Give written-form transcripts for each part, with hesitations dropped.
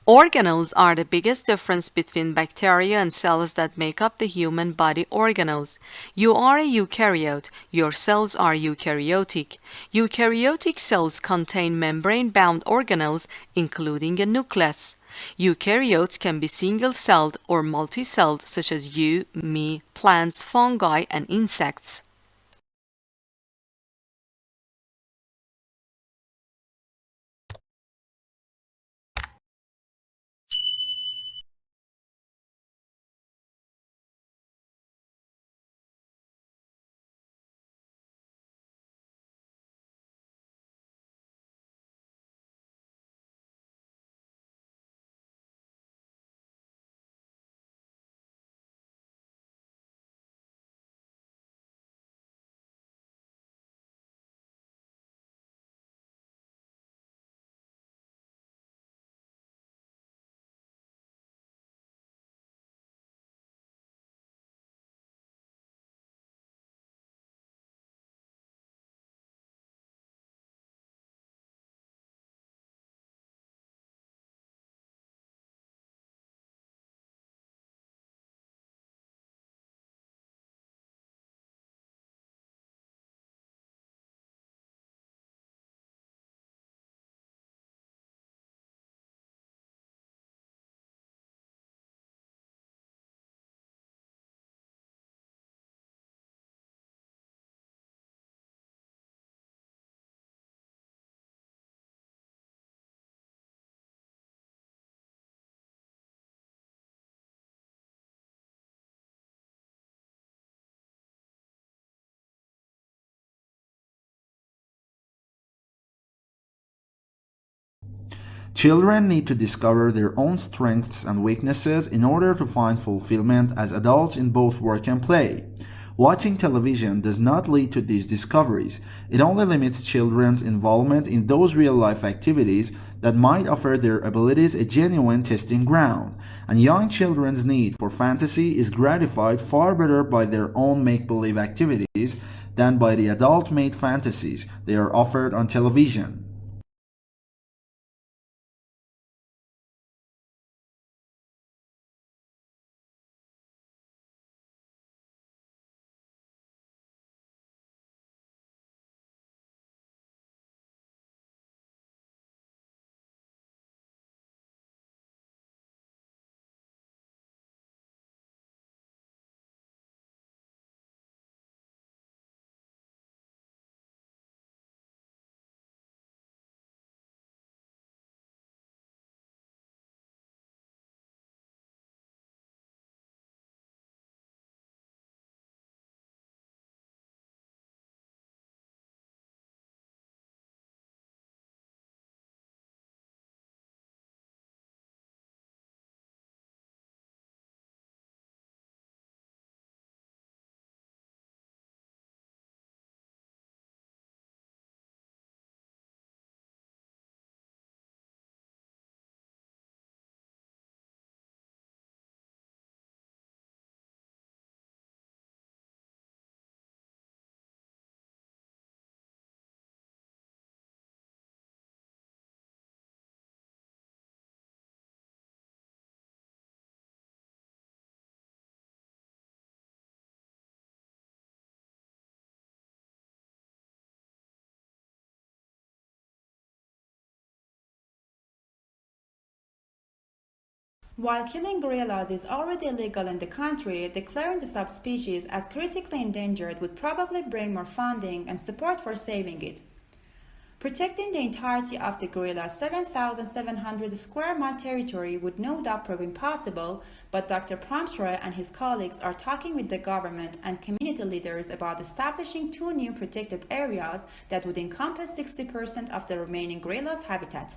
Organelles are the biggest difference between bacteria and cells that make up the human body organelles. You are a eukaryote. Your cells are eukaryotic. Eukaryotic cells contain membrane-bound organelles, including a nucleus. Eukaryotes can be single-celled or multi-celled, such as you, me, plants, fungi, and insects. Children need to discover their own strengths and weaknesses in order to find fulfillment as adults in both work and play. Watching television does not lead to these discoveries. It only limits children's involvement in those real-life activities that might offer their abilities a genuine testing ground. And young children's need for fantasy is gratified far better by their own make-believe activities than by the adult-made fantasies they are offered on television. While killing gorillas is already illegal in the country, declaring the subspecies as critically endangered would probably bring more funding and support for saving it. Protecting the entirety of the gorilla's 7,700 square mile territory would no doubt prove impossible, but Dr. Promsroy and his colleagues are talking with the government and community leaders about establishing two new protected areas that would encompass 60% of the remaining gorilla's habitat.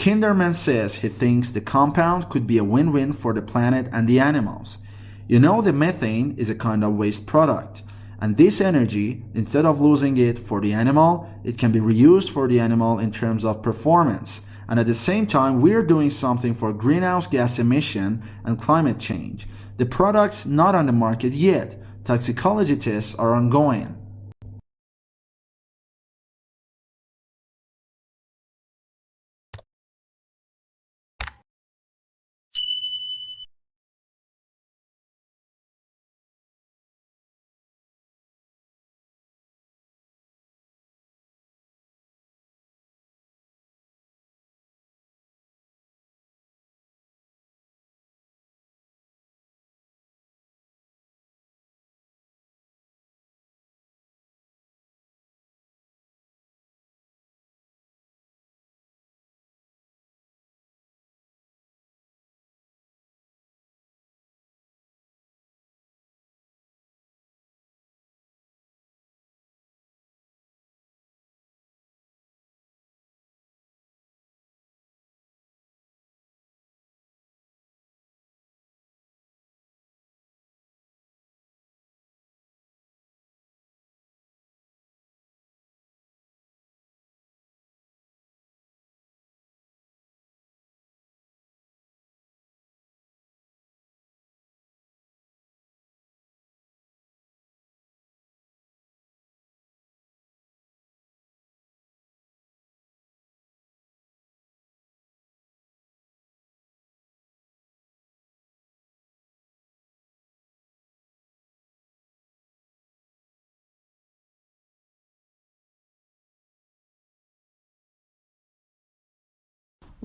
Kinderman says he thinks the compound could be a win-win for the planet and the animals. You know, the methane is a kind of waste product, and this energy, instead of losing it for the animal, it can be reused for the animal in terms of performance. And at the same time, we're doing something for greenhouse gas emission and climate change. The product's not on the market yet. Toxicology tests are ongoing.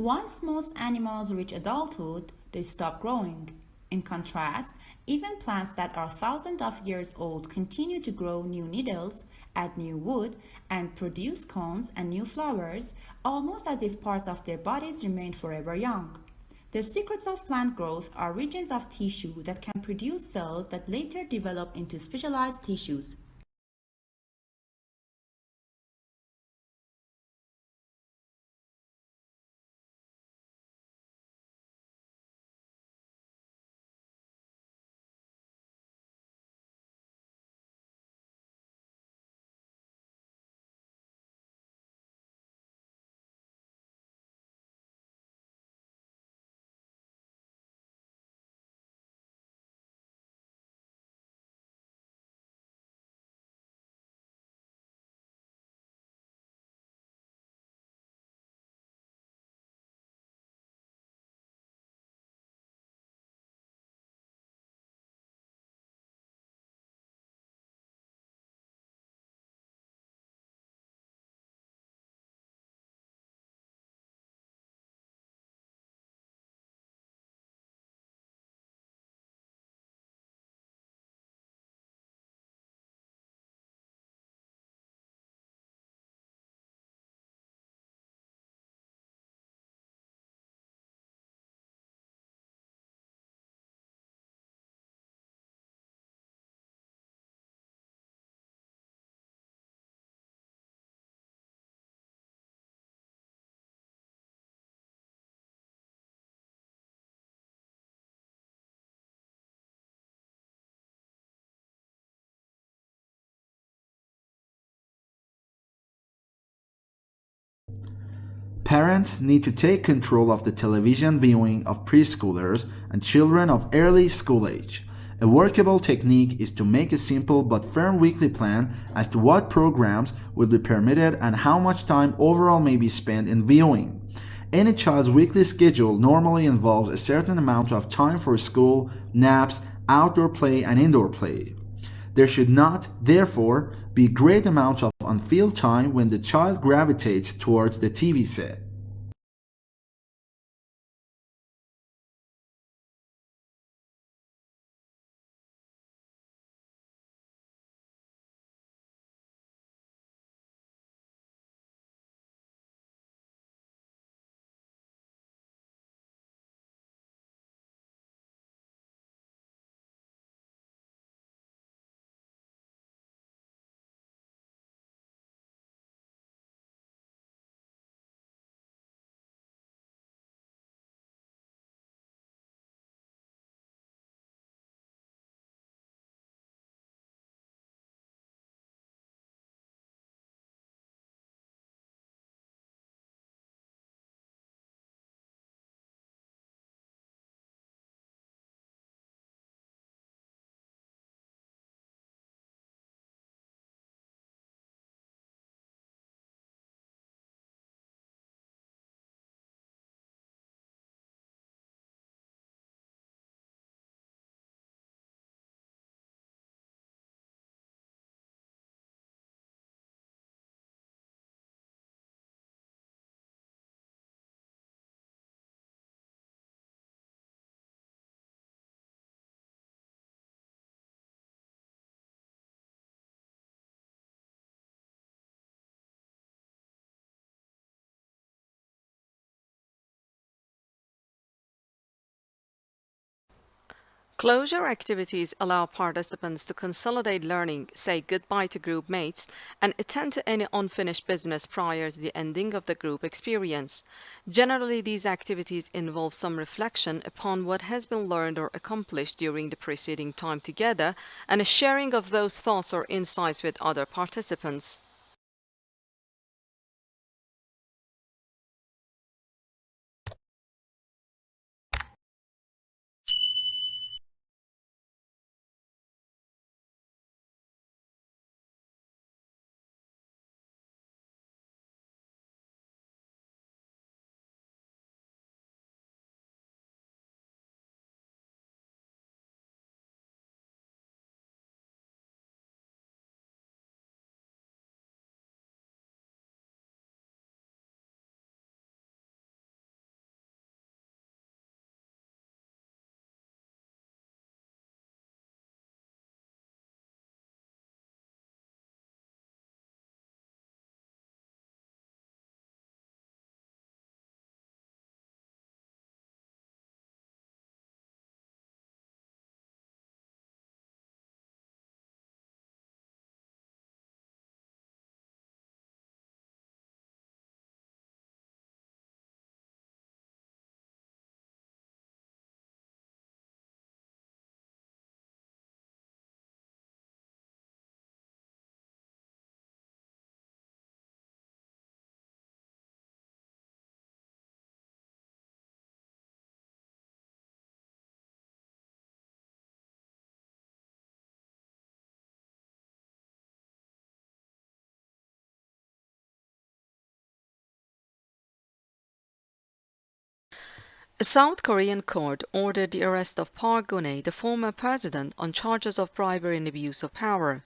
Once most animals reach adulthood, they stop growing. In contrast, even plants that are thousands of years old continue to grow new needles, add new wood, and produce cones and new flowers, almost as if parts of their bodies remain forever young. The secrets of plant growth are regions of tissue that can produce cells that later develop into specialized tissues. Parents need to take control of the television viewing of preschoolers and children of early school age. A workable technique is to make a simple but firm weekly plan as to what programs will be permitted and how much time overall may be spent in viewing. Any child's weekly schedule normally involves a certain amount of time for school, naps, outdoor play, and indoor play. There should not, therefore, be great amounts of unfilled time when the child gravitates towards the TV set. Closure activities allow participants to consolidate learning, say goodbye to group mates, and attend to any unfinished business prior to the ending of the group experience. Generally, these activities involve some reflection upon what has been learned or accomplished during the preceding time together and a sharing of those thoughts or insights with other participants. A South Korean court ordered the arrest of Park Geun-hye, the former president, on charges of bribery and abuse of power.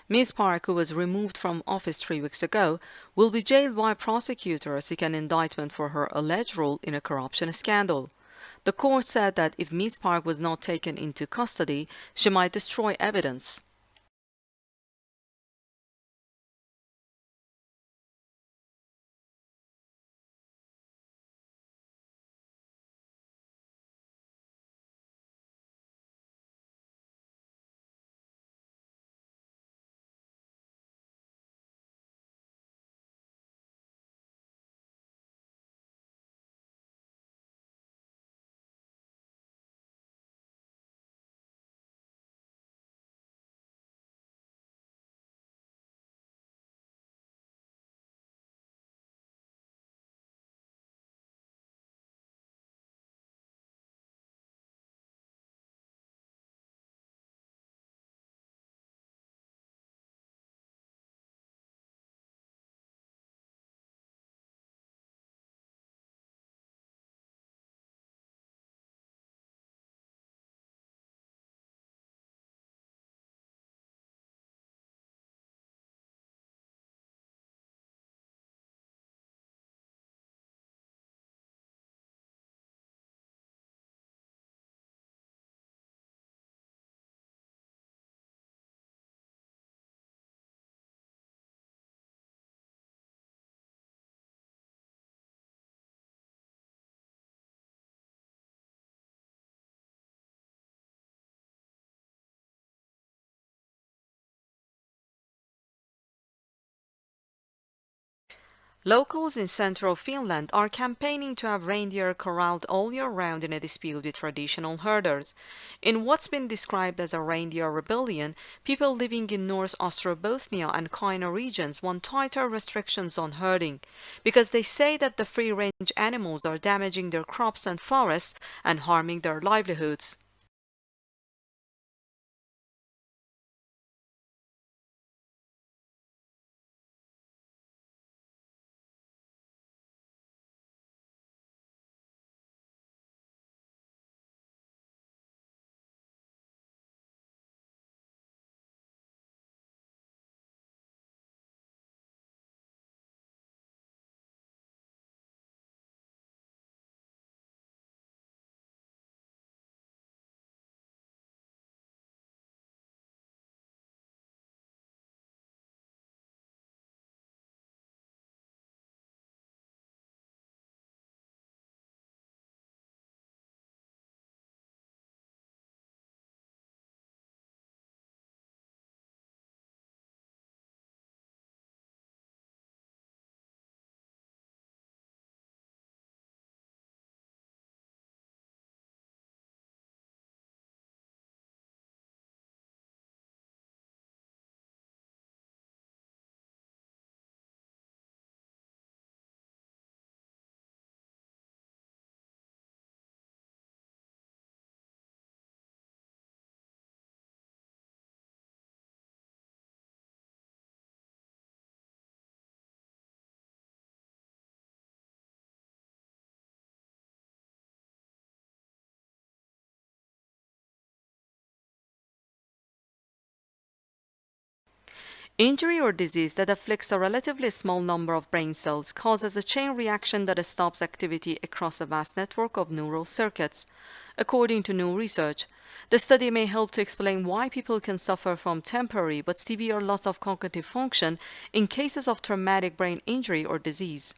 Ms. Park, who was removed from office 3 weeks ago, will be jailed while prosecutors seek an indictment for her alleged role in a corruption scandal. The court said that if Ms. Park was not taken into custody, she might destroy evidence. Locals in central Finland are campaigning to have reindeer corralled all year round in a dispute with traditional herders. In what's been described as a reindeer rebellion, people living in North Ostrobothnia and Kaina regions want tighter restrictions on herding, because they say that the free-range animals are damaging their crops and forests and harming their livelihoods. Injury or disease that afflicts a relatively small number of brain cells causes a chain reaction that stops activity across a vast network of neural circuits. According to new research, the study may help to explain why people can suffer from temporary but severe loss of cognitive function in cases of traumatic brain injury or disease.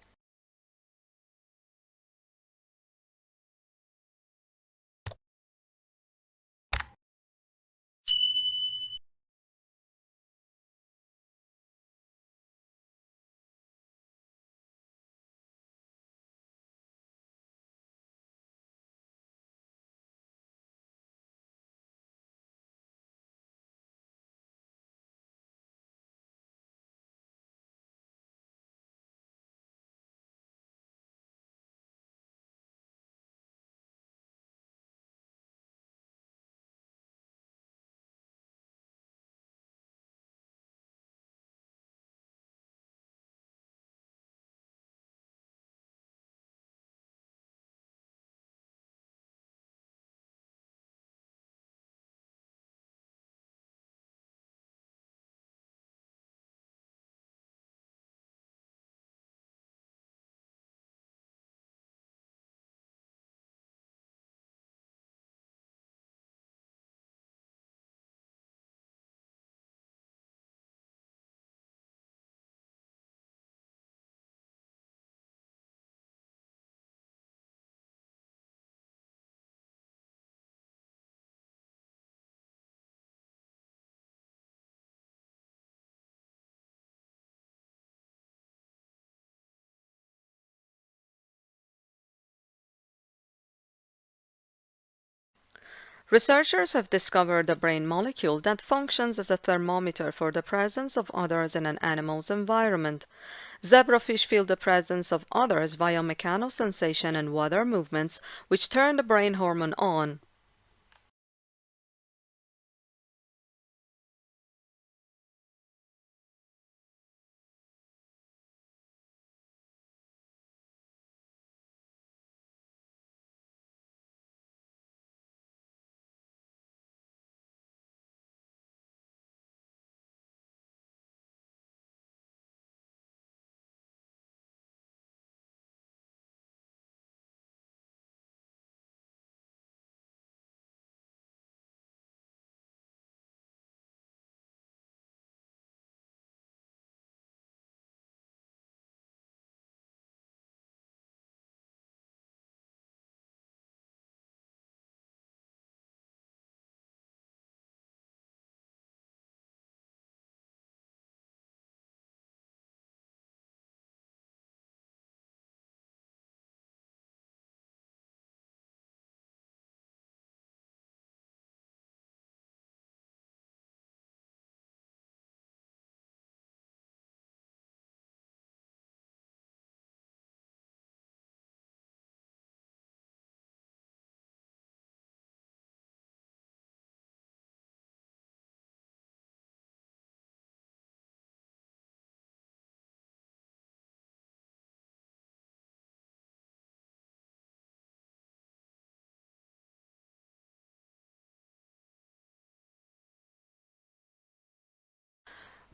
Researchers have discovered a brain molecule that functions as a thermometer for the presence of others in an animal's environment. Zebrafish feel the presence of others via mechanosensation and water movements, which turn the brain hormone on.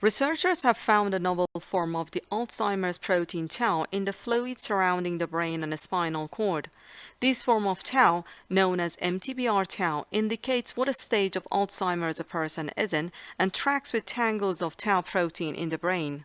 Researchers have found a novel form of the Alzheimer's protein tau in the fluid surrounding the brain and the spinal cord. This form of tau, known as MTBR tau, indicates what stage of Alzheimer's a person is in and tracks with tangles of tau protein in the brain.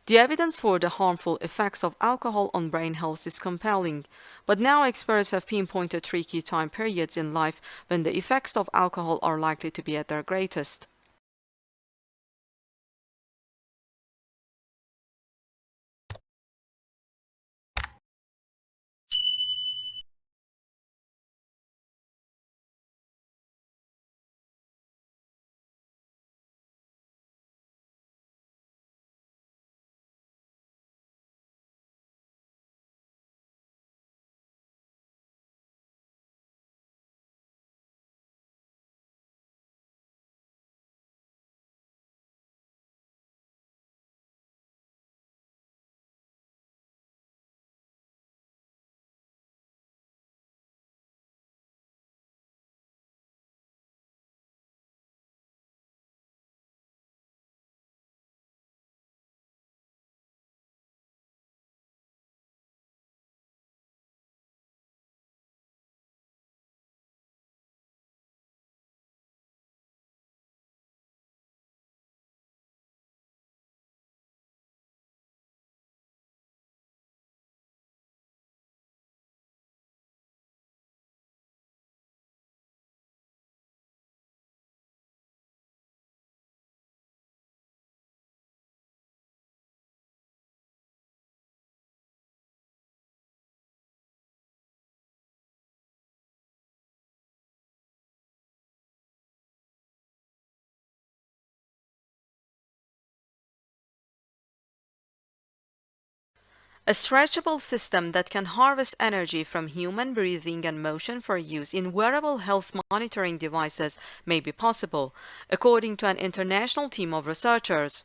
The evidence for the harmful effects of alcohol on brain health is compelling, but now experts have pinpointed 3 key time periods in life when the effects of alcohol are likely to be at their greatest. A stretchable system that can harvest energy from human breathing and motion for use in wearable health monitoring devices may be possible, according to an international team of researchers.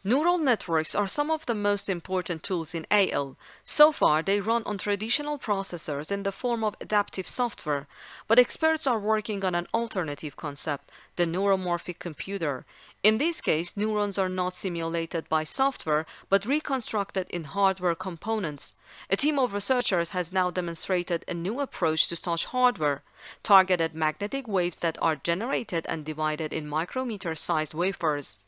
Neural networks are some of the most important tools in AL. So far, they run on traditional processors in the form of adaptive software, but experts are working on an alternative concept, the neuromorphic computer. In this case, neurons are not simulated by software, but reconstructed in hardware components. A team of researchers has now demonstrated a new approach to such hardware, targeted magnetic waves that are generated and divided in micrometer-sized wafers.